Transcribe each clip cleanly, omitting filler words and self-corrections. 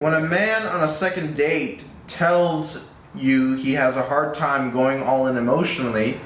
When a man on a second date tells you he has a hard time going all in emotionally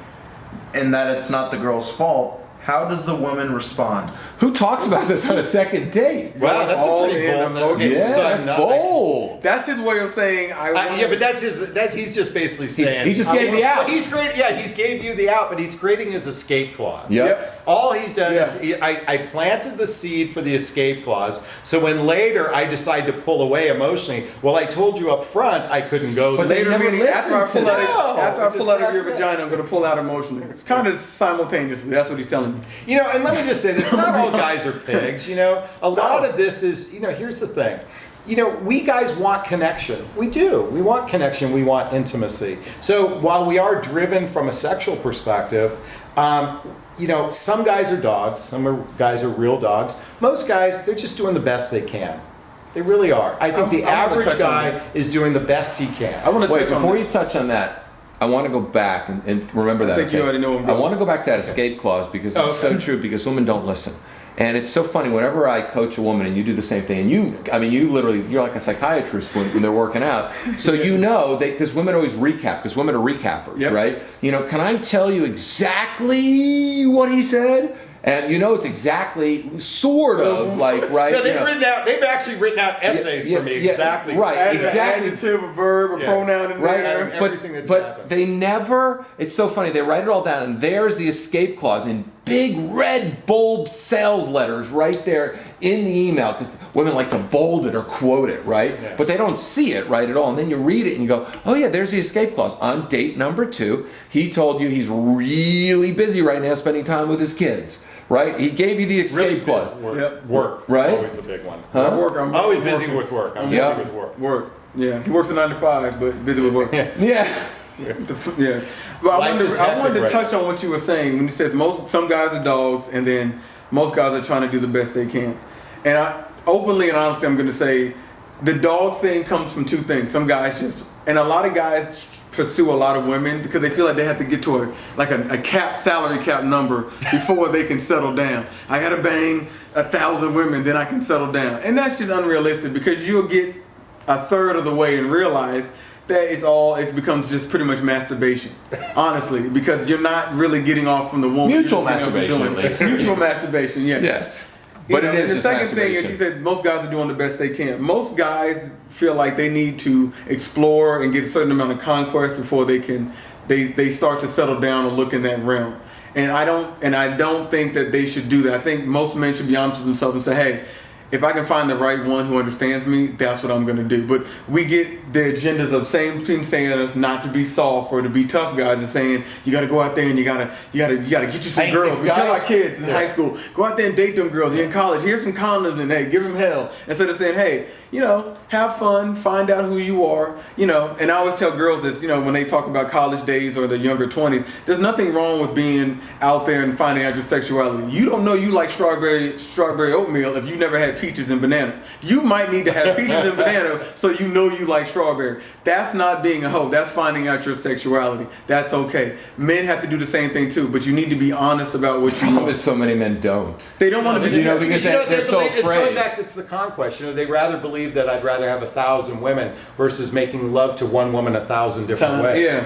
and that it's not the girl's fault, how does the woman respond? Who talks about this on a second date? Wow, that's all a pretty in bold. emotion. Okay, Yeah, so I'm that's not- bold. That's his way of saying Yeah, but that's he's just basically saying he just gave the out. He's great. Yeah, he's gave you the out, but he's creating his escape clause. Yep. All he's done Yeah. is I planted the seed for the escape clause. So when later I decide to pull away emotionally, well, I told you up front I couldn't go. But there. they Later, never meaning after I listen pull to out, that. after I No, pull out of your just- vagina, I'm going to pull out emotionally. It's kind of simultaneously. That's what he's telling me. You know, and let me just say this: not all guys are pigs. You know, a lot of this is. You know, here's the thing. You know, we guys want connection. We do. We want connection. We want intimacy. So while we are driven from a sexual perspective, you know, some guys are dogs. Guys are real dogs. Most guys, they're just doing the best they can. They really are. I think the I wanna average touch on guy that. is doing the best he can. I want to Wait, touch on before that. you touch on that, I want to go back and remember that. I think you already know what I'm I doing. want to go back to that escape clause because it's so true. Because women don't listen, and it's so funny. Whenever I coach a woman and you do the same thing, and you literally, you're like a psychiatrist when they're working out. So you know because women always recap because women are recappers, Yep. right? You know, can I tell you exactly what he said? And you know it's exactly sort of like right. So they've you know, they've actually written out essays for me exactly. right. Add Exactly. an adjective, a verb, a Yeah. pronoun in Right, there. and everything that's but happened. they never. It's so funny. They write it all down, and there's the escape clause in big red bold sales letters right there in the email because women like to bold it or quote it, right? Yeah. But they don't see it right at all. And then you read it and you go, "Oh yeah, there's the escape clause." On date number 2, he told you he's really busy right now, spending time with his kids. Right? He gave you the escape Really clause. busy work. Yep. Work. Right? Always the big one. Huh? I work. I'm Always working. busy with work. I'm Yeah. busy with work. Work. Yeah, he works a 9 to 5, but busy with work. Yeah. Yeah. But Life is I wanted to hectic, right? touch on what you were saying when you said some guys are dogs, and then most guys are trying to do the best they can. And I openly and honestly, I'm going to say the dog thing comes from 2 things. Some guys and a lot of guys pursue a lot of women because they feel like they have to get to a cap salary cap number before they can settle down. I got to bang 1,000 women, then I can settle down, and that's just unrealistic because you'll get a third of the way and realize that it becomes just pretty much masturbation, honestly, because you're not really getting off from the woman. Mutual You're just getting off from masturbation, at least. Mutual masturbation, yeah. Yes. You But know, it is and the just second thing is, masturbation. she said most guys are doing the best they can. Most guys feel like they need to explore and get a certain amount of conquest before they start to settle down and look in that realm. And I don't think that they should do that. I think most men should be honest with themselves and say, hey, if I can find the right one who understands me, that's what I'm going to do. But we get the agendas of saying us not to be soft or to be tough guys and saying you got to go out there and you got to get you some Hey, girls. if We tell our guys- kids in high school, go out there and date them girls. You're in college. Here's some condoms and hey, give them hell. Instead of saying, hey, have fun, find out who you are, And I always tell girls this, when they talk about college days or the younger 20s, there's nothing wrong with being out there and finding out your sexuality. You don't know you like strawberry oatmeal if you never had peaches and banana. You might need to have peaches and banana so you know you like strawberry. That's not being a hoe. That's finding out your sexuality. That's okay. Men have to do the same thing too, but you need to be honest about what you Problem want. is so many men don't. They don't want to be. because they're so It's going afraid. back. It's the conquest. They rather believe that I'd rather have 1,000 women versus making love to one woman 1,000 different ways. Yeah.